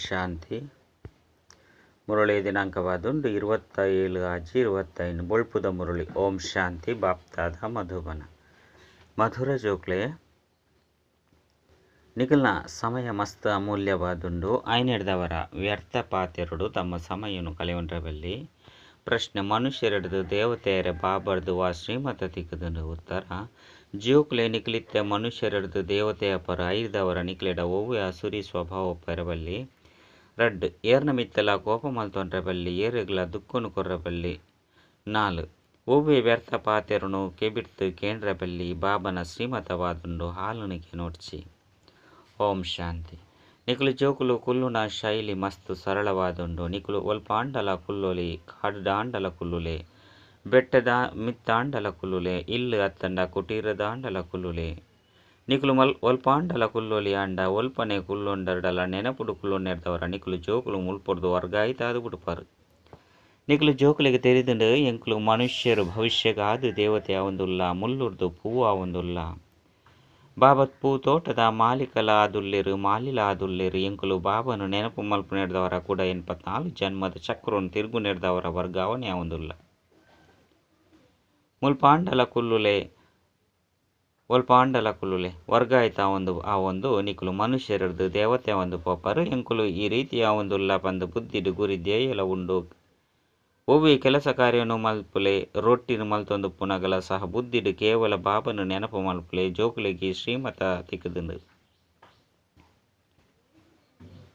ಶಾಂತಿ. ಮುರಳಿ ದಿನಾಂಕವಾದುಂಡು 27/6/25 ಬೊಳ್ಪುದ ಮುರಳಿ. ಓಂ ಶಾಂತಿ. ಬಾಪ್ತಾದ ಮಧುಬನ. ಮಧುರ ಜೋಕ್ಲೆ ನಿಖಲ್ನ ಸಮಯ ಮಸ್ತ್ ಅಮೂಲ್ಯವಾದುಂಡು. ಐನೆಡ್ದವರ ವ್ಯರ್ಥ ಪಾತೆರಡು ತಮ್ಮ ಸಮಯನು ಕಳೆಯುಂಡ್ರಬಲ್ಲಿ. ಪ್ರಶ್ನೆ: ಮನುಷ್ಯರೆಡ್ದು ದೇವತೆಯರ ಬಾಬರ್ದು ವಾ ಶ್ರೀಮತ ತಿಕ್ಕುದುಂಡು. ಉತ್ತರ: ಜೋಕ್ಲೆ ನಿಖಲಿತ್ತೆ ಮನುಷ್ಯರೆಡ್ದು ದೇವತೆಯ ಪರ ಐದವರ ನಿಖಲೆಡ ಒವ್ವೆ ಅಸುರಿ ಸ್ವಭಾವ ಪೆರಬಲ್ಲಿ. ರಡ್ ಏರ್ನ ಮಿತ್ತಲ ಕೋಪ ಮಲ್ತೊಂಡ್ರಬಲ್ಲಿ ಏರೆಗ್ಲ ದುಃಖನು ಕೊರ್ರಬಲ್ಲಿ. 4 ಒವ್ವೆ ವ್ಯರ್ಥ ಪಾತೆರನು ಕೆಬಿಡ್ತು ಕೇಂದ್ರಬಲ್ಲಿ ಬಾಬನ ಶ್ರೀಮತವಾದುಂಡು ಹಾಲುನಿಗೆ ನೋಡ್ಚಿ. ಓಂ ಶಾಂತಿ. ನಿಖಲು ಜೋಕುಲು ಕುಲ್ಲುನ ಶೈಲಿ ಮಸ್ತ್ ಸರಳವಾದುಂಡು. ನಿಖಲು ಒಲ್ಪಾಂಡಲ ಕುಲ್ಲೊಲಿ, ಕಾಡುಡಾಂಡಲ ಕುಲ್ಲುಲೆ, ಬೆಟ್ಟದ ಮಿತ್ತಾಂಡಲ ಕುಲ್ಲುಲೆ, ಇಲ್ಲು ಅತ್ತಂಡ ಕುಟೀರದಾಂಡಲ ಕುಲ್ಲುಲೆ. ನಿಖಲು ಒಲ್ಪಾಂಡಲ ಕುಲ್ಲೊಲಿ ಆಂಡ ಒಲ್ಪನೆ ಕುಲ್ಲೊಂಡರ್ಡಲ ನೆನಪುಡು ಕುಲ್ಲೊಂಡೆರ್ದವರ ನಿಖಲು ಜೋಕುಲು ಮುಲ್ಪೊಡ್ದು ವರ್ಗಾಯಿತಾದು ಬಿಡುಪಾರು. ನಿಖಲು ಜೋಕುಲಿಗೆ ತೆರಿದುಂಡು ಎಂಕುಲು ಮನುಷ್ಯರು ಭವಿಷ್ಯಗಾದು ದೇವತೆ ಆವೊಂದುಲ್ಲ, ಮುಲ್ಲುರ್ದು ಪೂವು ಆವೊಂದುಲ್ಲ. ಬಾಬತ್ ಪೂ ತೋಟದ ಮಾಲಿಕಲ ಆದುಲ್ಲೆರು, ಮಾಲಿಲ ಆದುಲ್ಲೆರು. ಎಂಕುಲು ಬಾಬನು ನೆನಪು ಮಲ್ಪು ನೆಡ್ದವರ ಕೂಡ 84 ಜನ್ಮದ ಚಕ್ರವನ್ನು ತಿರುಗು ನೆಡ್ದವರ ವರ್ಗಾವಣೆ ಆವೊಂದುಲ್ಲ. ಮುಲ್ಪಾಂಡಲ ಕುಲ್ಲುಲೆ ಒಲ್ಪಾಂಡಲ ಕುಲ್ಲುಲೆ ವರ್ಗಾಯಿತ ಆವೊಂದು ನಿಖಲು ಮನುಷ್ಯರದ್ದು ದೇವತೆ ಒಂದು ಪೋಪರು. ಎಂಕುಲು ಈ ರೀತಿ ಆವೊಂದುಲ್ಲ ಬಂದು ಬುದ್ಧಿಡು ಗುರಿ ಧ್ಯೇಯಲ ಉಂಡು. ಒವ್ವೆ ಕೆಲಸ ಕಾರ್ಯನು ಮಲ್ಪುಲೆ ರೊಟ್ಟಿನ ಮಲ್ತೊಂದು ಪುನಗಲ ಸಹ ಬುದ್ಧಿಡು ಕೇವಲ ಬಾಬನು ನೆನಪು ಮಲ್ಪುಲೆ. ಜೋಕುಲಿಗೆ ಶ್ರೀಮತ ತಿಕ್ಕುದುಂಡು.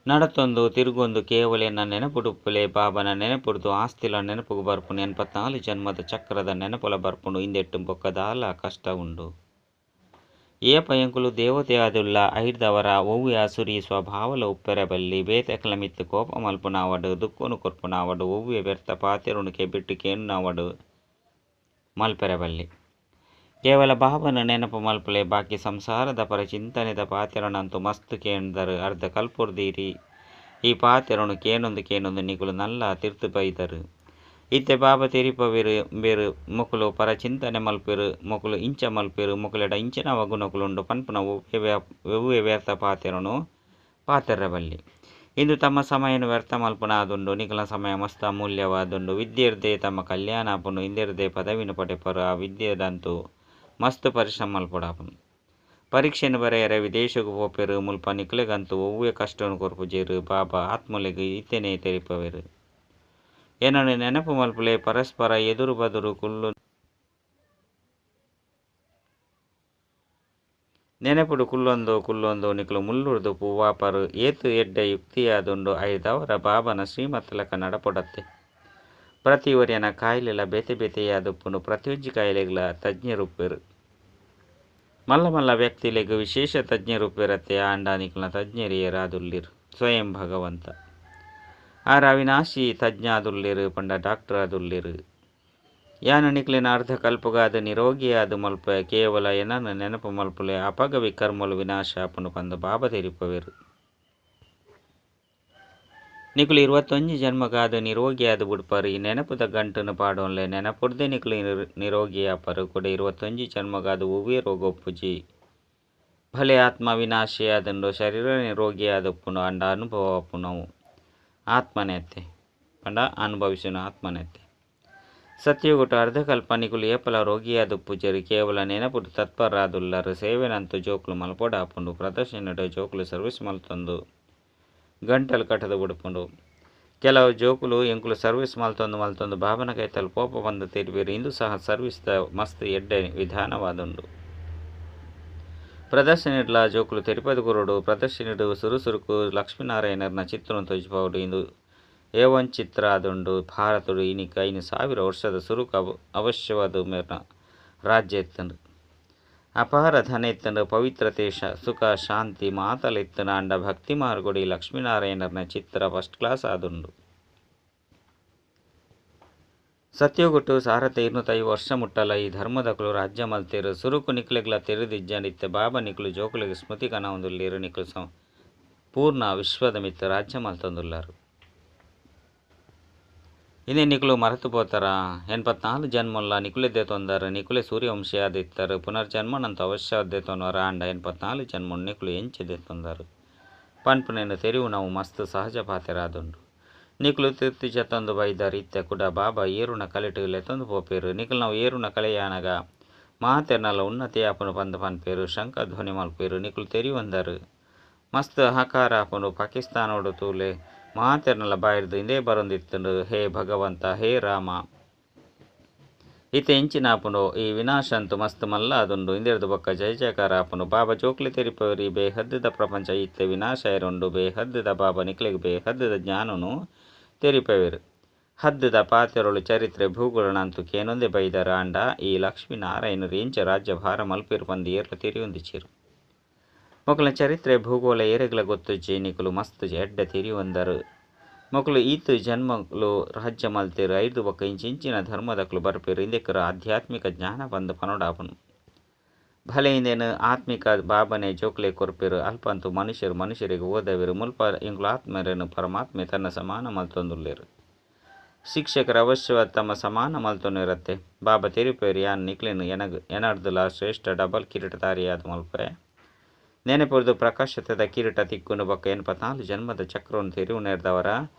ನಡತೊಂದು ತಿರುಗೊಂದು ಕೇವಲ ಎನ್ನ ನೆನಪುಡುಪ್ಪುಲೆ ಬಾಬನ ನೆನಪುಡ್ದು ಆಸ್ತಿಲ ನೆನಪುಗು ಬರ್ಪುನು. 84 ಜನ್ಮದ ಚಕ್ರದ ನೆನಪುಲ ಬರ್ಪುನು. ಇಂದೆಟ್ಟು ಬೊಕ್ಕದಾಲ ಕಷ್ಟ ಉಂಡು. ಏಪ ಎಂಕುಲು ದೇವತೆ ಆದುಲ್ಲ ಐಡ್ದವರ ಒವ್ವೆ ಅಸುರಿ ಸ್ವಭಾವಲ ಉಪ್ಪೆರಬಲ್ಲಿ. ಬೇತೆಕಲ ಮಿತ್ತು ಕೋಪ ಮಲ್ಪುನಾವಡು, ದುಃಖನು ಕೊರ್ಪುನಾವಡು, ಒವ್ವೆ ವ್ಯರ್ಥ ಪಾತೆರುನು ಕೆಬಿಟ್ಟು ಕೇನುನಾವಡು ಮಲ್ಪೆರಬಲ್ಲಿ. ಕೇವಲ ಬಾಬನ ನೆನಪು ಮಲ್ಪುಲೆ ಬಾಕಿ ಸಂಸಾರದ ಪರ ಚಿಂತನೆದ ಪಾತೆರನಂತೂ ಮಸ್ತ್ ಕೇಂದರು. ಅರ್ಧ ಕಲ್ಪುರ್ದೀರಿ ಈ ಪಾತೆರನು ಕೇನೊಂದು ನಿಖಲು ನಲ್ಲ ತಿರ್ತು ಬೈದರು. ಇತ್ತೆ ಬಾಬಾ ತೆರಿಪವಿರು ಬೇರು ಮೊಕುಲು ಪರ ಚಿಂತನೆ ಮಲ್ಪಿರು, ಮೊಕುಲು ಇಂಚ ಮಲ್ಪಿರು, ಮೊಕುಲೆಡ ಇಂಚಿನ ವಗುನಕುಲುಂಡು ಪನ್ಪುನ ಒವ್ವೆ ವ್ಯರ್ಥ ಪಾತೆರನು ಪಾತೆರಬಲ್ಲಿ. ಇಂದು ತಮ್ಮ ಸಮಯನು ವ್ಯರ್ಥ ಮಲ್ಪುನಾದುಂಡು. ನಿಖಲ ಸಮಯ ಮಸ್ತ್ ಅಮೂಲ್ಯವಾದುಂಡು. ವಿದ್ಯೆರ್ದೇ ತಮ್ಮ ಕಲ್ಯಾಣ ಆಪುನು, ಇಂದೆರ್ದೇ ಪದವಿನ ಪಡೆಪರು. ಆ ವಿದ್ಯೆದಂತೂ ಮಸ್ತ್ ಪರಿಶ್ರಮ ಮಲ್ಪುಡಾಪುನು. ಪರೀಕ್ಷೆನು ಬರೆಯರೆ ವಿದೇಶಗೂ ಪೋಪೆರು ಮುಲ್ಪ ನಿಖಲೆಗಂತೂ ಒವ್ವೆ ಕಷ್ಟನು ಕೊರ್ಪುಜೇರು. ಬಾಬಾ ಆತ್ಮಲೆಗು ಇತ್ತೆನೇ ತೆರಿಪವೆರು. ಏನನ್ನು ನೆನಪು ಮಲ್ಪುಲೆ ಪರಸ್ಪರ ಎದುರು ಬದುರು ಕುಲ್ಲು ನೆನಪುಡು ಕುಲ್ಲೊಂದು ನಿಖಲು ಮುಲ್ಲುರ್ದು ಪೂವಾಪರು. ಏತು ಎಡ್ಡೆ ಯುಕ್ತಿಯಾದುಂಡು ಐದವರ ಬಾಬನ ಶ್ರೀಮತಲಕ ನಡಪೊಡತ್ತೆ. ಪ್ರತಿ ಒರಿಯನ ಕಾಯಿಲೆಲ ಬೆತೆಯಾದುಪ್ಪುನು. ಪ್ರತಿಯೊಂಜಿ ಕಾಯಿಲೆಗಳ ತಜ್ಞರುಪ್ಪೆರು. ಮಲ್ಲ ವ್ಯಕ್ತಿಲೆಗು ವಿಶೇಷ ತಜ್ಞರುಪ್ಪೆರತ್ತೆ. ಆಂಡ ನಿಖಲ್ನ ತಜ್ಞರಿಯರಾದುಲ್ಲಿರು ಸ್ವಯಂ ಭಗವಂತ. ಆರ ಅವಿನಾಶಿ ತಜ್ಞ ಆದುಲ್ಲಿರು ಪಂಡ ಡಾಕ್ಟರ್ ಆದುಲ್ಲಿರು. ಯಾನು ನಿಖಲಿನ ಅರ್ಧ ಕಲ್ಪಗಾದ ನಿರೋಗಿಯಾದು ಮಲ್ಪ ಕೇವಲ ಏನನ್ನು ನೆನಪು ಮಲ್ಪುಲೆ ಅಪಗ ವಿಕರ್ಮಲು ವಿನಾಶ ಆಪುನು ಪಂದು ಬಾಬಾ ತೆರಿಪವೆರು. ನಿಖಲು 21 ಜನ್ಮಗಾದು ನಿರೋಗಿಯಾದು ಬಿಡ್ಪರು. ಈ ನೆನಪುದ ಗಂಟನ್ನು ಪಾಡೋನ್ಲೆ ನೆನಪುಡ್ದೆ ನಿಖಲು ನಿರೋಗಿಯಾಪರು ಕೂಡ 21 ಜನ್ಮಗಾದು ಒವ್ವೆ ರೋಗೊಪ್ಪುಜಿ. ಭಲೆ ಆತ್ಮ ವಿನಾಶಿಯಾದುಂಡು ಶರೀರ ನಿರೋಗಿಯಾದಪ್ಪುನು ಅಂಡ ಅನುಭವ ಅಪ್ಪುನವು ಆತ್ಮನೆತ್ತೆ ಪಂಡ ಅನುಭವಿಸುನ ಆತ್ಮನೆತ್ತೆ. ಸತ್ಯಗುಟ್ಟು ಅರ್ಧಕಲ್ಪ ನಿಖಲು ಏಪಲ ರೋಗಿಯಾದುಪ್ಪುಜರು. ಕೇವಲ ನೆನಪುಡು ತತ್ಪರಾದುಲ್ಲರು. ಸೇವೆನಂತೂ ಜೋಕುಲು ಮಲ್ಪೊಡಾಪುಂಡು. ಪ್ರದರ್ಶನಡು ಜೋಕುಲು ಸರ್ವಿಸ್ ಮಲ್ತೊಂದು ಗಂಟಲು ಕಟ್ಟದು ಬಿಡುಪುಂಡು. ಕೆಲವು ಜೋಕುಲು ಎಂಕುಲು ಸರ್ವಿಸ್ ಮಲ್ತೊಂದು ಬಾಬನ ಕೈತಲು ಪೋಪ ಬಂದು ತೆರಿಬೇರು. ಇಂದು ಸಹ ಸರ್ವಿಸ್ದ ಮಸ್ತ್ ಎಡ್ಡೆ ವಿಧಾನವಾದುಂಡು. ಪ್ರದರ್ಶನಿಡ್ಲ ಜೋಕುಲು ತೆರಿಪದು ಗುರುಡು. ಪ್ರದರ್ಶನಿಡು ಸುರುಸುರುಕು ಲಕ್ಷ್ಮೀನಾರಾಯಣರ್ನ ಚಿತ್ರನು ತೊಜ್ಪಾವುಡು. ಇಂದು ಏವೊಂದು ಚಿತ್ರ ಆದುಂಡು ಭಾರತಡು. ಇನಿಕ 5,000 ವರ್ಷದ ಸುರುಕು ಅವಶ್ಯವಾದ ಮೇರ್ನ ರಾಜ್ಯ ಎತ್ತಂಡು. ಅಪಾರ ಧನ ಎತ್ತಂಡು. ಪವಿತ್ರತೆ ಸುಖ ಶಾಂತಿ ಮಾತಲ ಎತ್ತನ ಅಂಡ ಭಕ್ತಿ ಮಾರ್ಗೊಡಿ. ಲಕ್ಷ್ಮೀನಾರಾಯಣರ್ನ ಚಿತ್ರ ಫಸ್ಟ್ ಕ್ಲಾಸ್ ಆದುಂಡು. ಸತ್ಯೋಗುಟ್ಟು ಸಾರತ 205 ವರ್ಷ ಮುಟ್ಟಲ ಈ ಧರ್ಮದಕುಲು ರಾಜ್ಯ ಮಲ್ತೇರು. ಸುರುಕು ನಿಖಲೆಗ್ಲ ತೆರೆದಿಜ್ಜಂಡಿತ್ತೆ ಬಾಬಾ ನಿಖಲು ಜೋಕುಲಿಗೆ ಸ್ಮೃತಿ ಕನವೊಂದುಲ್ಲೇರು. ನಿಖಲು ಪೂರ್ಣ ವಿಶ್ವದ ಮಿತ್ತ ರಾಜ್ಯ ಮಲ್ತೊಂದುಲ್ಲಾರು. ಇನ್ನೇ ನಿಖಲು ಮರೆತು ಪೋತಾರ. 84 ಜನ್ಮಲ್ಲ ನಿಖುಲೆದ್ದೆ ತೊಂದರು. ನಿಖುಲೆ ಸೂರ್ಯವಂಶಿಯಾದಿತ್ತರು. ಪುನರ್ಜನ್ಮನಂತ ಅವಶ್ಯ ಅದ್ದೆ ತೊನ್ನರ ಅಂಡ 84 ಜನ್ಮ ನಿಖಲು ಎಂಚೆದೆ ತೊಂದರು. ಪನ್ಪುನೆನು ತೆರಿವು ನಾವು ಮಸ್ತ್ ಸಹಜ ಪಾತೆರಾದುಂಡು. ನಿಕುಲು ತಿರ್ತಿ ಜತ್ತೊಂದು ಬೈದಾರ ಇತ್ತೆ ಕೂಡ ಬಾಬಾ ಏರುನ ಕಲೆಟುಲೆ ತಂದು ಪೋಪೇರು. ನಿಕುಲು ನಾವು ಏರುನ ಕಲೆಯಾನಗ ಮಾತೆರ್ನಲ್ಲ ಉನ್ನತಿ ಆಪನು ಪಂದ ಪನ್ಪೇರು ಶಂಕ ಧ್ವನಿ ಮಲ್ಪೇರು. ನಿಕುಲು ತೆರಿವಂದರು ಮಸ್ತ್ ಹಕಾರ ಆಪನು ಪಾಕಿಸ್ತಾನೋಡು ತೂಲೆ ಮಾತೆರ್ನಲ್ಲ ಬಾಯಿರ್ದು ಇಂದೇ ಬರೊಂದಿತ್ತುಂಡು. ಹೇ ಭಗವಂತ, ಹೇ ರಾಮ, ಇತ್ತೆ ಇಂಚಿನ ಆಪುನು ಈ ವಿನಾಶ ಅಂತೂ ಮಸ್ತ್ ಮಲ್ಲ ಅದುಂಡು. ಇಂದೇರ್ದು ಬೊಕ್ಕ ಜಯ ಜಯಕಾರ ಆಪುನು. ಬಾಬಾ ಜೋಕ್ಲಿ ತೆರಿಪವರಿ ಬೇಹದ್ದದ ಪ್ರಪಂಚ ಇತ್ತೆ ವಿನಾಶ ಇರುಂಡು. ಬೇಹದ್ದದ ಬಾಬಾ ನಿಕ್ಲೆಗ್ ಬೇಹದ್ದದ ಜ್ಞಾನನು ತೆರಿಪವೇರು. ಹದ್ದದ ಪಾತೆರೊಳು ಚರಿತ್ರೆ ಭೂಗೋಳನಂತೂ ಕೇನೊಂದೆ ಬೈದರ ಅಂಡ ಈ ಲಕ್ಷ್ಮೀನಾರಾಯಣರು ಇಂಚ ರಾಜ್ಯ ಭಾರ ಮಲ್ಪೇರು ಪಂದು ಏರ್ಲ ತಿರಿಯೊಂದಿಚ್ಚಿರು. ಮೊಕಲ ಚರಿತ್ರೆ ಭೂಗೋಳ ಏರೆಗ್ಲ ಗೊತ್ತುಜ್ಜಿ ನಿಕುಲು ಮಸ್ತ್ ಎಡ್ಡ ತಿರಿಯೊಂದರು. ಮೊಕಲು ಈತು ಜನ್ಮಗಳು ರಾಜ್ಯ ಮಲ್ತೇರು. 5 ಬೊಕ್ಕ ಇಂಚಿಂಚಿನ ಧರ್ಮದಕ್ಲು ಬರ್ಪೇರು. ಇಂದೆಕ್ಕರ ಆಧ್ಯಾತ್ಮಿಕ ಜ್ಞಾನ ಬಂದು ಪನೋಡಾಪನು. ಭಲೆ ಇಂದೇನು ಆತ್ಮಿಕ ಬಾಬನೆ ಜೋಕ್ಲೆ ಕೊರ್ಪೇರು. ಅಲ್ಪಂತೂ ಮನುಷ್ಯರಿಗೆ ಓದವೇರು. ಮುಲ್ಪ ಇಂಗ್ಲು ಆತ್ಮರೇನು ಪರಮಾತ್ಮೆ ತನ್ನ ಸಮಾನ ಮಲ್ತೊಂದುಲ್ಲೇರು. ಶಿಕ್ಷಕರು ಅವಶ್ಯ ತಮ್ಮ ಸಮಾನ ಮಲ್ತೊಂದಿರತ್ತೆ. ಬಾಬಾ ತೆರಿಪೇರು ಯಾನ್ ನಿಕ್ಲೇನು ಎನರ್ದುಲ ಶ್ರೇಷ್ಠ ಡಬಲ್ ಕಿರೀಟಧಾರಿಯಾದ ಮಲ್ಪೆ ನೆನೆಪುರ್ದು ಪ್ರಕಾಶತದ ಕಿರೀಟ ತಿಕ್ಕುನು ಬೊಕ್ಕ 84 ಜನ್ಮದ ಚಕ್ರವನ್ನು ತೆರಿವು ನೇರ್ದವರ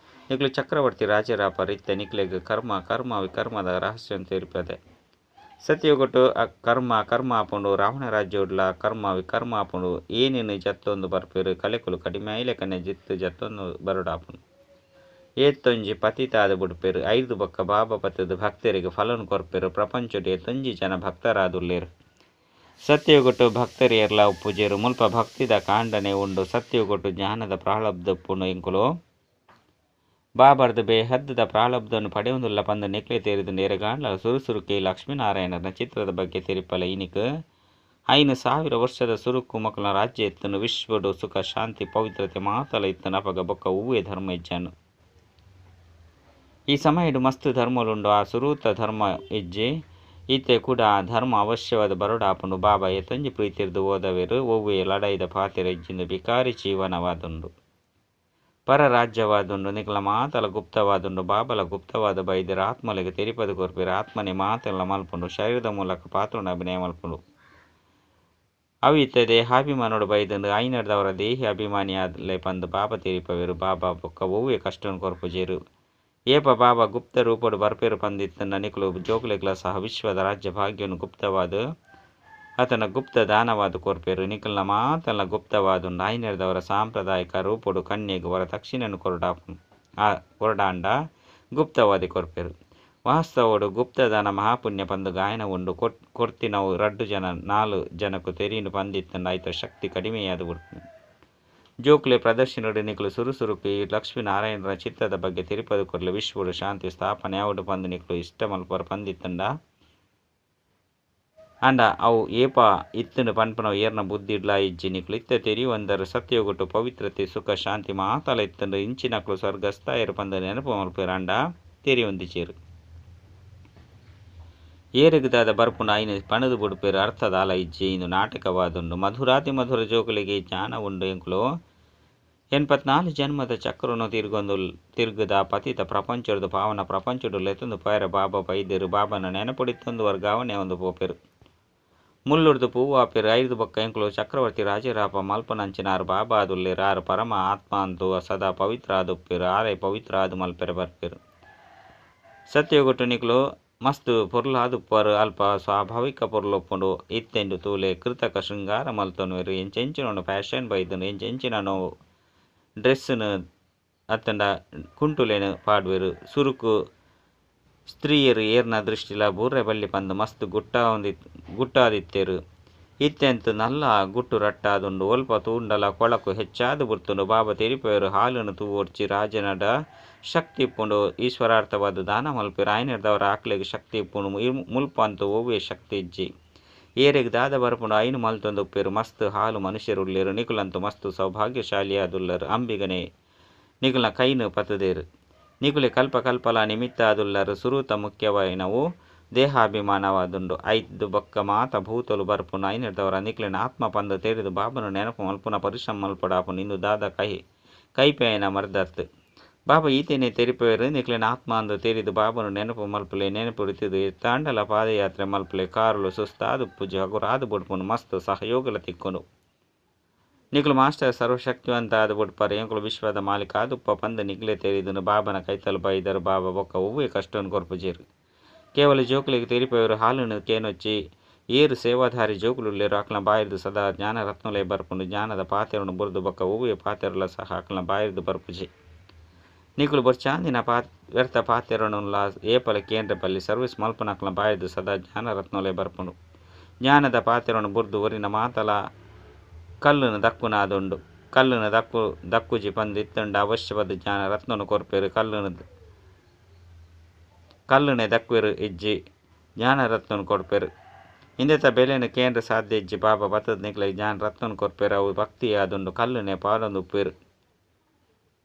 ನಿಕ್ಲು ಚಕ್ರವರ್ತಿ ರಾಜರಾಪ ಇತ್ತೆ ನಿಕ್ಲೆಗ್ ಕರ್ಮ ವಿಕರ್ಮದ ರಹಸ್ಯವನ್ನು ತೆರಿಪದೆ. ಸತ್ಯಗೊಟ್ಟು ಕರ್ಮ ಆಪುಂಡು ರಾವಣ ರಾಜ್ಯೋಡ್ಲ ಕರ್ಮ ವಿಕರ್ಮ ಆಪುಂಡು ಏನೇನು ಜತ್ತೊಂದು ಬರ್ಪೇರು. ಕಲೆಕುಲು ಕಡಿಮೆ ಐಲೆಕನೆ ಜಿತ್ತು ಜತ್ತೊಂದು ಬರುಡಾಪುಂಡು. ಏತ್ತೊಂಜಿ ಪತಿತಾದ ಬುಡ್ಪೇರು. 5 ಬೊಕ್ಕ ಬಾಬಾ ಪತ್ತದ ಭಕ್ತರಿಗೆ ಫಲನು ಕೊರ್ಪೇರು. ಪ್ರಪಂಚದ ಏತೊಂಜಿ ಜನ ಭಕ್ತರಾದುಲ್ಲೇರು. ಸತ್ಯಗೊಟ್ಟು ಭಕ್ತರಿಯರ್ಲ ಉಪ್ಪುಜೇರು. ಮುಲ್ಪ ಭಕ್ತಿದ ಕಾಂಡನೆ ಉಂಡು. ಸತ್ಯಗೊಟ್ಟು ಜ್ಞಾನದ ಪ್ರಾಳಬ್ಧಪ್ಪುನು ಇಂಕುಲು ಬಾಬರ್ದು ಬೇಹದ್ದದ ಪ್ರಾಳಬ್ಧವನ್ನು ಪಡೆಯೊಂದುಲ್ಲ ಪಂದು ನೆಕ್ಲೆ ತೇರಿದು ನೇರಗಾಂಡ್ಲ ಸುರುಸುರುಕಿ ಲಕ್ಷ್ಮೀನಾರಾಯಣನ ಚಿತ್ರದ ಬಗ್ಗೆ ತೆರಿಪಲ ಇನಿಕ್ 5,000 ವರ್ಷದ ಸುರುಕು ಮಕ್ಕಳ ರಾಜ್ಯ ಇತ್ತನು. ವಿಶ್ವಡು ಸುಖ ಶಾಂತಿ ಪವಿತ್ರತೆ ಮಾತಲ ಇತ್ತನು. ಅಪಗ ಬೊಕ್ಕ ಹೂವೇ ಧರ್ಮ ಇಜ್ಜನು. ಈ ಸಮಯಡು ಮಸ್ತ್ ಧರ್ಮಲುಂಡು. ಆ ಸುರೂತ ಧರ್ಮ ಇಜ್ಜಿ ಈತೆ ಕೂಡ ಆ ಧರ್ಮ ಅವಶ್ಯವಾದ ಬರೋಡಾಪುಂಡು. ಬಾಬಾ ಏತೊಂಜಿ ಪ್ರೀತಿರ್ದು ಓದವೇರು. ಒವ್ವೇ ಲಡೈದ ಪಾತೆರ ಇಜ್ಜಿಂದು ಬಿಕಾರಿ ಜೀವನವಾದುಂಡು. ಪರ ರಾಜ್ಯವಾದುಂಡು. ನಿಕಲ ಮಾತಲ ಗುಪ್ತವಾದುಂಡು. ಬಾಬಲ ಗುಪ್ತವಾದ ಬೈದರ ಆತ್ಮಲೆಗೆ ತೆರಿಪದು ಕೊರ್ಪೇರು. ಆತ್ಮನೆ ಮಾತೆಲ್ಲ ಮಲ್ಪುಂಡು. ಶರೀರದ ಮೂಲಕ ಪಾತ್ರನ ಅಭಿನಯ ಮಲ್ಪುಂಡು. ಅವು ಇತ್ತ ದೇಹಾಭಿಮಾನೋಡು ಬೈದಂಡು ಐನಡ್ದವರ ದೇಹಿ ಅಭಿಮಾನಿಯಾದಲೆ ಪಂದು ಬಾಬಾ ತೆರಿಪವೇರು. ಬಾಬಾ ಬೊಕ್ಕ ಒವ್ವೇ ಕಷ್ಟವನ್ನು ಕೊರ್ಪುಜೇರು. ಏಪ ಬಾಬಾ ಗುಪ್ತ ರೂಪಡು ಬರ್ಪೇರು ಪಂದಿತ್ತನ್ನ ನಿಕುಲು ಜೋಕ್ಲೆಗ್ಲ ಸಹ ವಿಶ್ವದ ರಾಜ್ಯ ಭಾಗ್ಯವನ್ನು ಗುಪ್ತವಾದ ಆತನ ಗುಪ್ತ ದಾನವಾದ ಕೊರ್ಪೇರು. ನಿಕಲ್ನ ಮಾತಲ್ಲ ಗುಪ್ತವಾದುಂಡು. ಐನೆರ್ದವರ ಸಾಂಪ್ರದಾಯಿಕ ರೂಪಡು ಕನ್ಯೆಗೆ ವರ ತಕ್ಷಿಣನು ಕೊರಡಾಂಡ ಗುಪ್ತವಾದಿ ಕೊರ್ಪೇರು. ವಾಸ್ತವಡು ಗುಪ್ತದಾನ ಮಹಾಪುಣ್ಯ ಪಂದು ಗಾಯನ ಉಂಡು. ಕೊರ್ತಿನವು 2 ಜನ 4 ಜನಕ್ಕೂ ತೆರೀನು ಪಂದಿತ್ತಂಡ ಆಯ್ತ ಶಕ್ತಿ ಕಡಿಮೆಯಾದ ಬಿಡ್ತು. ಜೋಕ್ಲೆ ಪ್ರದರ್ಶನಡು ನಿಕಲು ಸುರುಸುರುಕಿ ಲಕ್ಷ್ಮೀನಾರಾಯಣರ ಚಿತ್ರದ ಬಗ್ಗೆ ತಿರುಪದು ಕೊರ್ಲೆ ವಿಶ್ವಡು ಶಾಂತಿ ಸ್ಥಾಪನೆ ಯಾವಡು ಪಂದು ನಿಕಲು ಇಷ್ಟ ಮಲ್ಪರ ಪಂದಿತ್ತಂಡ ಅಂಡ ಅವು ಏಪ ಇತ್ತನು ಪನ್ಪನವು ಏರ್ನ ಬುದ್ಧಿ ಇಡ್ಲಾ ಇಜ್ಜಿ ನಿಕಲು ಇತ್ತ ತೆರಿಯುವಂದರು. ಸತ್ಯಗೊಟ್ಟು ಪವಿತ್ರತೆ ಸುಖ ಶಾಂತಿ ಮಾತಲ ಇತ್ತಂಡು ಇಂಚಿನಕ್ಲು ಸ್ವರ್ಗಸ್ಥ ಏರು ಪಂದು ನೆನಪು ಮಲ್ಪೇರು ಅಂಡ ತೆರಿಯೊಂದಿಚೇರು. ಏರೆಗದಾದ ಬರ್ಪುನ ಐನ ಪಣದು ಬುಡ್ಪೇರು. ಅರ್ಥದ ಆಲ ಇಜ್ಜಿ ಇಂದು ನಾಟಕವಾದುಂಡು. ಮಧುರಾತಿ ಮಧುರ ಜೋಕುಲಿಗೆ ಜ್ಞಾನ ಉಂಡು. ಎಂಕುಲು 84 ಜನ್ಮದ ಚಕ್ರನು ತಿರುಗದ ಪತಿತ ಪ್ರಪಂಚದ ಪಾವನ ಪ್ರಪಂಚಡು ಲೆತ್ತೊಂದು ಪೈರ ಬಾಬಾ ಬೈದೇರು. ಬಾಬನ ನೆನಪುಡಿತ್ತೊಂದು ವರ್ಗಾವಣೆ ಒಂದು ಪೋಪೇರು. ಮುಳ್ಳುಡ್ದು ಪೂವು ಆಪೇರು. 5 ಬೊಕ್ಕ ಎಂಕುಲು ಚಕ್ರವರ್ತಿ ರಾಜರಾಪ ಮಲ್ಪನಂಚಿನಾರು ಬಾಬಾ ಆದುಲ್ಲೇರು. ಆರು ಪರಮ ಆತ್ಮ ಅಂತೂ ಸದಾ ಪವಿತ್ರ ಆದುಪ್ಪೇರು. ಆರೇ ಪವಿತ್ರ ಆದು ಮಲ್ಪೆರೆ ಬರ್ಪೇರು. ಸತ್ಯಗೊಟ್ಟು ನಿಕುಲು ಮಸ್ತ್ ಪೊರ್ಲಾದುಪ್ಪರು. ಅಲ್ಪ ಸ್ವಾಭಾವಿಕ ಪೊರ್ಲೊಪ್ಪುಂಡು. ಇತ್ತೆಂಡು ತೂಲೆ ಕೃತಕ ಶೃಂಗಾರ ಮಲ್ತೊನ್ವೇರು. ಎಂಚೆಂಚಿನೊಂದು ಫ್ಯಾಷನ್ ಬೈದನು. ಎಂಚೆಂಚಿನನು ಡ್ರೆಸ್ಸನ್ನು ಅತ್ತಂಡ ಕುಂಟುಲೇನು ಪಾಡ್ವೇರು. ಸುರುಕು ಸ್ತ್ರೀಯರು ಏರ್ನ ದೃಷ್ಟಿಲ ಬೂರ್ರೆ ಬಳ್ಳಿ ಪಂದು ಮಸ್ತ್ ಗುಟ್ಟಾದಿತ್ತೇರು. ಇತ್ತೆಂತು ನಲ್ಲ ಗುಟ್ಟು ರಟ್ಟಾದುಂಡು. ಒಲ್ಪ ತೂಂಡಲ ಕೊಳಕು ಹೆಚ್ಚಾದು ಬುರ್ತುಂಡು. ಬಾಬಾ ತೆರಿಪೇರು. ಹಾಲನ್ನು ತೂವೊಡ್ಚಿ ರಾಜನಡ ಶಕ್ತಿ ಇಪ್ಪುಂಡು. ಈಶ್ವರಾರ್ಥವಾದ ದಾನ ಮಲ್ಪೇರು. ಐನೆರ್ದವರ ಆಕ್ಲೆಗೆ ಶಕ್ತಿ ಇಪ್ಪುಂಡು. ಮುಲ್ಪ ಅಂತೂ ಒವ್ವೇ ಶಕ್ತಿ ಇಜ್ಜಿ ಏರೆಗೆ ದಾದ ಬರ್ಪುಂಡು. ಐನು ಮಲ್ತೊಂದು ಉಪ್ಪೇರು. ಮಸ್ತ್ ಹಾಲು ಮನುಷ್ಯರು ಉಳ್ಳೇರು. ನಿಕುಲಂತೂ ಮಸ್ತ್ ಸೌಭಾಗ್ಯಶಾಲಿಯಾದುಲ್ಲರು. ಅಂಬಿಗನೆ ನಿಕುಲ್ನ ಕೈನು ಪತದೇರು. ನಿಕುಲೆ ಕಲ್ಪಲ ನಿಮಿತ್ತ ಆದುಲ್ಲರು. ಸುರೂತ ಮುಖ್ಯವಾಯಿನವು ದೇಹಾಭಿಮಾನವಾದುಂಡು. 5 ಬೊಕ್ಕ ಮಾತ ಭೂತಲು ಬರ್ಪುನು. ಐನೆರ್ದವರ ನಿಕ್ಲೆನ ಆತ್ಮ ಪಂದು ತೆರೆದು ಬಾಬನು ನೆನಪು ಮಲ್ಪುನ ಪರಿಶ್ರಮ ಮಲ್ಪಡಾಪುನು. ಇಂದು ದಾದ ಕೈಪೇಯನ ಮರ್ದತ್ತು. ಬಾಬಾ ಈತೇನೆ ತೆರಿಪೇರು. ನಿಕ್ಲೆನ ಆತ್ಮ ಅಂದು ತೆರಿದು ಬಾಬನು ನೆನಪು ಮಲ್ಪಲೆ ನೆನಪುರಿತಿದು ತಾಂಡಲ ಪಾದಯಾತ್ರೆ ಮಲ್ಪಲೆ ಕಾರುಲು ಸುಸ್ತಾದು ಪೂಜೆ ಹಗುರಾದು ಬುಡ್ಪುನು. ಮಸ್ತ್ ಸಹಯೋಗಲ ತಿಕ್ಕುನು. ನಿಕ್ಲು ಮಾಸ್ಟರ್ ಸರ್ವಶಕ್ತಿವಂತ ಆದ ಬುಡ್ಪಾರು ಎಂಕುಲು ವಿಶ್ವದ ಮಾಲಿಕ ಆದುಪ್ಪ ಪಂದ ನಿಗ್ಲೆ ತೆರಿದನು ಬಾಬನ ಕೈತಲು ಬೈದರು ಬಾಬಾ ಬೊಕ್ಕ ಒವ್ವೇ ಕಷ್ಟವನ್ನು ಕೊರ್ಪುಜೇರು ಕೇವಲ ಜೋಕುಲಿಗೆ ತೆರಿಪವರು ಹಾಲನ್ನು ಕೇನೊಚ್ಚಿ ಏರು ಸೇವಾಧಾರಿ ಜೋಕುಲುಲ್ಲೇರು ಅಕ್ಲ ಬಾಯಿರ್ದು ಸದಾ ಜ್ಞಾನ ರತ್ನಲೇ ಬರ್ಪುಂಡು ಜ್ಞಾನದ ಪಾತೆರನ್ನು ಬುರ್ದು ಬೊಕ್ಕ ಒವ್ವೇ ಪಾತೆರಲ ಸಹ ಅಕ್ಲ ಬಾಯಿರ್ದು ಬರ್ಪುಜೆ ನಿಕುಲು ಬೊರ್ಚಾಂದಿನ ವ್ಯರ್ಥ ಪಾತೆರನುಲ್ಲ ಏಪಲ ಕೇಂದ್ರ ಬಲ್ಲಿ ಸರ್ವಿಸ್ ಮಲ್ಪನಕ್ಲ ಬಾಯಿರ್ದು ಸದಾ ಜ್ಞಾನ ರತ್ನಲೇ ಬರ್ಪುಂಡು ಜ್ಞಾನದ ಪಾತೆರನ್ನು ಬುರ್ದು ಒರಿನ ಮಾತಲ ಕಲ್ಲುನ ದಕ್ಕುನಾದುಂಡು ಕಲ್ಲುನ ದಕ್ಕುಜಿ ಪಂದು ಇತ್ತುಂಡ ಅವಶ್ಯವಾದ ಜ್ಞಾನ ರತ್ನನು ಕೊರ್ಪೇರು ಕಲ್ಲುನೆ ದಕ್ಕುವೆರು ಇಜ್ಜಿ ಜ್ಞಾನ ರತ್ನನು ಕೊಡ್ಪೇರು ಹಿಂದೆತ ಬೆಲೆನ ಕೇಂದ್ರ ಸಾಧ್ಯ ಇಜ್ಜಿ ಬಾಬಾ ಬತ್ತದ ನಿಕ್ಲ ಜ್ಞಾನ ರತ್ನನು ಕೊರ್ಪೇರು ಅವು ಭಕ್ತಿ ಆದುಂಡು ಕಲ್ಲುನೆ ಪಾಲೊಂದು ಉಪ್ಪೇರು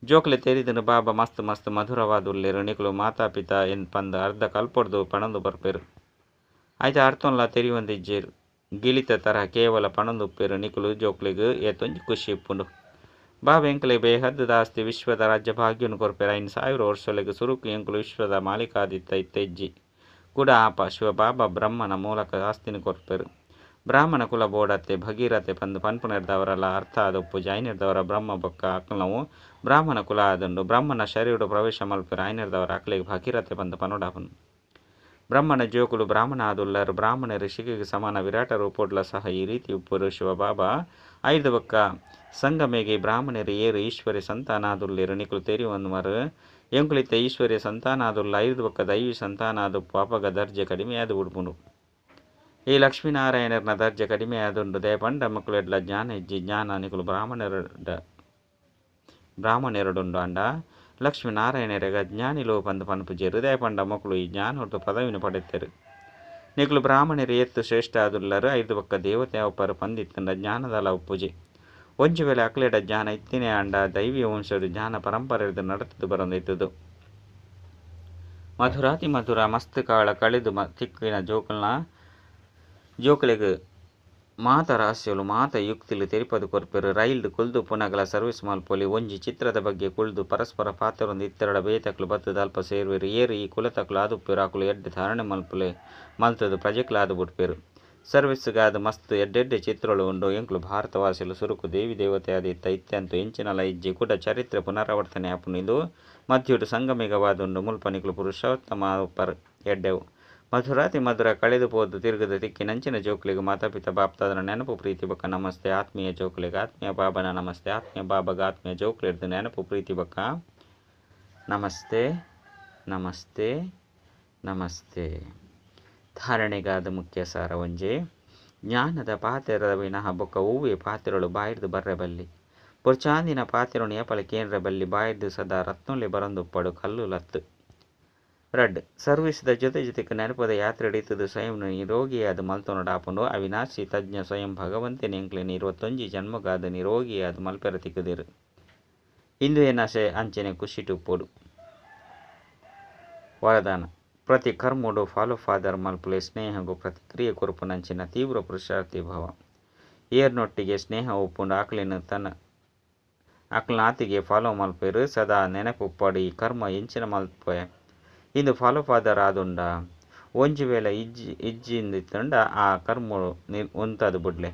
ಜೋಕ್ಲೆ ತೆರಿದನು ಬಾಬಾ ಮಸ್ತ್ ಮಸ್ತ್ ಮಧುರವಾದುಲ್ಲೇರು ನಿಕ್ಲು ಮಾತಾಪಿತ ಎನ್ ಪಂದು ಅರ್ಧ ಕಲ್ಪೊಡ್ದು ಪಣಂದು ಬರ್ಪೇರು ಆಯ್ತು ಅರ್ಥನ್ಲ ತೆರಿಯೊಂದಿಜ್ಜೇರು ಗಿಳಿತ ತರಹ ಕೇವಲ ಪಣಂದು ಉಪ್ಪೇರು ನಿಕುಲು ಜೋಕ್ಲೆಗ್ ಏತೊಂಜಿ ಖುಷಿ ಇಪ್ಪುಂಡು ಬಾಬಾ ಎಂಕಲೆ ಬೇಹದ್ದು ದಾಸ್ತಿ ವಿಶ್ವದ ರಾಜ್ಯ ಭಾಗ್ಯನು ಕೊರ್ಪೇರು ಐನ್ 1000 ವರ್ಷಲೆಗ್ ಸುರುಕು ಎಂಕುಲು ವಿಶ್ವದ ಮಾಲಿಕಾದಿತ್ತ ಇತ್ತೆಜ್ಜಿ ಕೂಡ ಆಪ ಶಿವ ಬಾಬಾ ಬ್ರಹ್ಮನ ಮೂಲಕ ಆಸ್ತಿನಿ ಕೊರ್ಪೇರು ಬ್ರಾಹ್ಮಣ ಕುಲ ಬೋಡತ್ತೆ ಭಗೀರಥೆ ಪಂದು ಪನ್ಪುನೆರ್ದವರಲ್ಲ ಅರ್ಥ ಆದ ಉಪ್ಪು ಜೈನೆರ್ದವರ ಬ್ರಹ್ಮ ಬೊಕ್ಕ ಅಕ್ಲವು ಬ್ರಾಹ್ಮಣ ಕುಲ ಆದುಂಡು ಬ್ರಹ್ಮನ ಶರೀರ ಪ್ರವೇಶ ಮಲ್ಪೇರು ಐನೆರ್ದವರ ಅಕ್ಲೆಗ್ ಭಗೀರಥೆ ಪಂದು ಪನುಡಾಪನು ಬ್ರಹ್ಮಣ ಜೋಕುಲು ಬ್ರಾಹ್ಮಣ ಆದುಲ್ಲರು ಬ್ರಾಹ್ಮಣ ಋಷಿಗೆ ಸಮಾನ ವಿರಾಟ ರೂಪೋಡ್ಲ ಸಹ ಈ ರೀತಿ ಉಪ್ಪುರು ಶಿವ ಬಾಬಾ ಐದು ಬೊಕ್ಕ ಸಂಗಮೇಗೆ ಬ್ರಾಹ್ಮಣರು ಏರು ಈಶ್ವರ್ಯ ಸಂತಾನಾದುಲ್ಲೇರು ನಿಕುಲು ತೆರಿಯೊಂದುಮರು ಎಂಕುಲಿತ್ತ ಈಶ್ವರ್ಯ ಸಂತಾನಾದುಲ್ಲ ಐದು ಬೊಕ್ಕ ದೈವಿ ಸಂತಾನಾದುಪ್ಪು ಅಪಗ ದರ್ಜೆ ಕಡಿಮೆಯಾದು ಉಡ್ಪುಂಡು ಈ ಲಕ್ಷ್ಮೀನಾರಾಯಣರ್ನ ದರ್ಜೆ ಕಡಿಮೆಯಾದುಂಡು ದಯಪಂಡ ಮಕ್ಕಳು ಎಡ್ಲ ಜ್ಞಾನ ಇಜ್ಜಿ ಜ್ಞಾನ ನಿಕುಲು ಬ್ರಾಹ್ಮಣೆರಡುಂಡು ಅಂಡ ಲಕ್ಷ್ಮೀನಾರಾಯಣರೆಗ ಜ್ಞಾನಿಲೋ ಪಂದು ಪನ್ಪುಜೆ ಹೃದಯ ಪಂಡ ಮಕ್ಕಳು ಈ ಜ್ಞಾನ ಹೊರತು ಪದವಿನ ಪಡೆತ್ತರು ನಿಕುಲು ಬ್ರಾಹ್ಮಣರು ಎತ್ತು ಶ್ರೇಷ್ಠ ಆದುಲ್ಲರು ಐದು ಬೊಕ್ಕ ದೇವತೆ ಅವಪ್ಪರು ಪಂದಿತ್ತಂಡ ಜ್ಞಾನದಲ ಉಪ್ಪುಜೆ ಒಂಜು ವೇಳೆ ಅಕ್ಲೆಡ ಜ್ಞಾನ ಇತ್ತಿನೇ ಅಂಡ ದೈವೀಯ ವಂಶರು ಜ್ಞಾನ ಪರಂಪರೆದು ನಡೆತದು ಬರೊಂದಿತ್ತದು ಮಧುರಾತಿ ಮಧುರ ಮಸ್ತ್ ಕಾಳ ಕಳೆದು ತಿಕ್ಕಿನ ಜೋಕುಲೆಗ್ ಮಾತ ರಹಸ್ಯಲು ಮಾತ ಯುಕ್ತಿಲು ತೆರಿಪದು ಕೊರ್ಪೆರು ರೈಲ್ಡು ಕುಲ್ದು ಪುನಗಲ ಸರ್ವಿಸ್ ಮಲ್ಪೊಲಿ ಒಂಜಿ ಚಿತ್ರದ ಬಗ್ಗೆ ಕುಳ್ದು ಪರಸ್ಪರ ಪಾತ್ರರೊಂದು ಇತ್ತೆರಡ ಬೇತಕ್ಲು ಬತ್ತದ ಅಲ್ಪ ಸೇರುವೆರು ಏರು ಈ ಕುಲತಕ್ಲು ಆದುಪ್ಪೇರು ಅಕುಲು ಎಡ್ಡೆ ಧಾರಣೆ ಮಲ್ತದು ಪ್ರಜೆಕ್ಲು ಆದು ಬಿಟ್ಪೇರು ಸರ್ವಿಸ್ಗಾದ ಮಸ್ತ್ ಎಡ್ಡೆಡ್ಡೆ ಚಿತ್ರಗಳು ಉಂಡು ಎಂಕ್ಲು ಭಾರತವಾಸಿಲು ಸುರುಕು ದೇವಿ ದೇವತೆ ಆದಿತ್ತ ಇತ್ಯಂತು ಎಂಚಿನಲ ಇಜ್ಜಿ ಕೂಡ ಚರಿತ್ರೆ ಪುನರಾವರ್ತನೆ ಆಪುನು ಇದು ಮಧ್ಯುಡು ಸಂಗಮಿಗವಾದುಂಡು ಮುಲ್ಪನಿಕ್ಲು ಪುರುಷೋತ್ತಮ ಉಪ್ಪರ್ ಎಡ್ಡೆವು ಮಧುರಾತಿ ಮಧುರ ಕಳೆದು ಪೋದು ತಿರುಗದ ತಿಕ್ಕಿನಂಚಿನ ಜೋಕುಲಿಗೆ ಮಾತಾಪಿತ ಬಾಪ್ತಾದರ ನೆನಪು ಪ್ರೀತಿ ಬಕ್ಕ ನಮಸ್ತೆ ಆತ್ಮೀಯ ಜೋಕುಲಿಗೆ ಆತ್ಮೀಯ ಬಾಬನ ನಮಸ್ತೆ ಆತ್ಮೀಯ ಬಾಬಾಗ ಆತ್ಮೀಯ ಜೋಕುಲಿಡ್ದು ನೆನಪು ಪ್ರೀತಿ ಬಕ್ಕ ನಮಸ್ತೆ ನಮಸ್ತೆ ನಮಸ್ತೆ ಧಾರಣೆಗಾದ ಮುಖ್ಯ ಸಾರ ಒಂಜೆ ಜ್ಞಾನದ ಪಾತೆರದ ವಿನಃ ಬೊಕ್ಕ ಹೂವೇ ಪಾತೆರಳು ಬಾಯಿರ್ದು ಬರ್ರೆಬಲ್ಲಿ ಪೊರ್ಚಾಂದಿನ ಪಾತೆರನು ಏಪಲ ಕೇಂದ್ರ ಬಲ್ಲಿ ಬಾಯಿರ್ದು ಸದಾ ರತ್ನೊಲೆ ಬರೊಂದುಪ್ಪಡು ಕಲ್ಲು ಲತ್ತು ರಡ್ ಸರ್ವಿಸ್ದ ಜೊತೆಗೆ ನೆನಪದ ಯಾತ್ರೆ ಹಿಡಿತದು ಸ್ವಯಂ ನಿರೋಗಿಯಾದ ಮಲ್ತೊನಡಾಪುಂಡು ಅವಿನಾಶಿ ತಜ್ಞ ಸ್ವಯಂ ಭಗವಂತೆ ನೆಂಕ್ಲೆನ 21 ಜನ್ಮಗಾದ ನಿರೋಗಿಯಾದ ಮಲ್ಪೆರ ತಿಕ್ಕದಿರು ಇಂದು ಏನಾಶೆ ಅಂಚನೆ ಖುಷಿಟುಪ್ಪೋಡು ವರದಾನ ಪ್ರತಿ ಕರ್ಮುಡು ಫಾಲೋ ಫಾದರ್ ಮಲ್ಪುಲೆ ಸ್ನೇಹಗೂ ಪ್ರತಿಕ್ರಿಯೆ ಕೊರುಪುನಂಚಿನ ತೀವ್ರ ಪುರುಷಾರ್ಥಿ ಭಾವ ಏರ್ನೊಟ್ಟಿಗೆ ಸ್ನೇಹ ಒಪ್ಪುಂಡು ಆಕ್ಲಿನ ಆತಿಗೆ ಫಾಲೋ ಮಲ್ಪೇರು ಸದಾ ನೆನಪುಪ್ಪಡು ಈ ಕರ್ಮ ಎಂಚಿನ ಮಲ್ಪೆ ಇಂದು ಫಾಲೋ ಫಾದರ್ ಆದುಂಡ ಒಂಜಿ ವೇಳೆ ಇಜ್ಜಿಂದಿತ್ತುಂಡ ಆ ಕರ್ಮ ಉಂತದು ಬುಡ್ಲೆ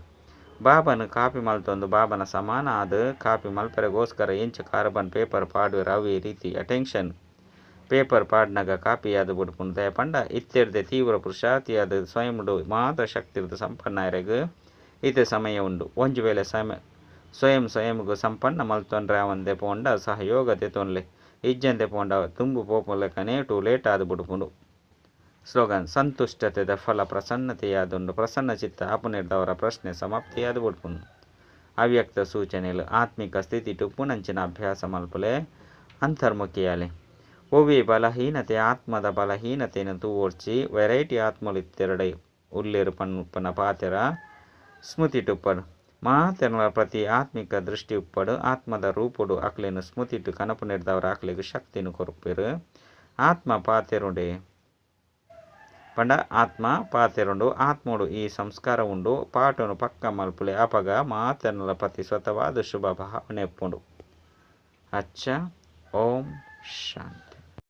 ಬಾಬನ ಕಾಪಿ ಮಲ್ತೊಂದು ಬಾಬನ ಸಮಾನ ಆದ ಕಾಪಿ ಮಲ್ಪರೆಗೋಸ್ಕರ ಎಂಚ ಕಾರ್ಬನ್ ಪೇಪರ್ ಪಾಡುವೆರು ಅವೇ ರೀತಿ ಅಟೆನ್ಷನ್ ಪೇಪರ್ ಪಾಡ್ನಾಗ ಕಾಪಿ ಆದ ಬುಡ್ಪುಂಡು ದಯ ಪಂಡ ಇತ್ತೆರ್ದೆ ತೀವ್ರ ಪುರುಷಾರ್ಥಿ ಆದ ಸ್ವಯಂಡು ಮಾತ್ರ ಶಕ್ತಿರ್ದು ಸಂಪನ್ನರೆಗ್ ಇತ್ತೆ ಸಮಯ ಉಂಡು ಒಂಜು ವೇಳೆ ಸ್ವಯಂಗೂ ಸಂಪನ್ನ ಮಲ್ತೊಂಡ್ರೆ ಅವಂದೆ ಪೋಂಡ ಸಹಯೋಗತೆ ತೊನ್ಲೆ ಇಜ್ಜಂತೆ ಪೋಂಡ ತುಂಬು ಪೋಪುಲೆಕ ನೇಟು ಲೇಟ್ ಆದು ಬುಡುಪುಂಡು ಸ್ಲೋಗನ್ ಸಂತುಷ್ಟತೆದ ಫಲ ಪ್ರಸನ್ನತೆಯಾದುಂಡು ಪ್ರಸನ್ನ ಚಿತ್ತ ಆಪುನೆರ್ದವರ ಪ್ರಶ್ನೆ ಸಮಾಪ್ತಿಯಾದು ಬುಡುಪುಂಡು ಅವ್ಯಕ್ತ ಸೂಚನೆಲು ಆತ್ಮಿಕ ಸ್ಥಿತಿ ಟುಪ್ಪುನಂಚಿನ ಅಭ್ಯಾಸ ಮಲ್ಪುಲೆ ಅಂತರ್ಮುಖಿಯಾಲೆ ಒವ್ವೇ ಬಲಹೀನತೆ ಆತ್ಮದ ಬಲಹೀನತೆಯನ್ನು ತೂವೋಡ್ಚಿ ವೆರೈಟಿ ಆತ್ಮಲಿತ್ತೆರಡೆ ಉಲ್ಲೇರು ಪನ್ನುಪ್ಪನ ಪಾತೆರ ಸ್ಮೃತಿ ಟುಪ್ಪಡು ಮಾತೆರಲ ಪ್ರತಿ ಆತ್ಮಿಕ ದೃಷ್ಟಿ ಉಪ್ಪಡು ಆತ್ಮದ ರೂಪುಡು ಅಕ್ಲೆನು ಸ್ಮೃತಿಟು ಕನಪು ನೆಡ್ದವರ ಅಕ್ಲೆಗು ಶಕ್ತಿನು ಕೊರುಪೆರು ಆತ್ಮ ಪಾತೆರುಂಡೆ ಪಂಡ ಆತ್ಮ ಪಾತೆರುಂಡು ಆತ್ಮುಡು ಈ ಸಂಸ್ಕಾರ ಉಂಡು ಪಾಟನು ಪಕ್ಕ ಮಲ್ಪುಲೆ ಅಪಗ ಮಾತೆರಲ ಪ್ರತಿ ಸ್ವತವಾದ ಶುಭ ಭಾವನೆ ಉಪ್ಪುಂಡು ಅಚ್ಚ ಓಂ ಶಾಂತಿ.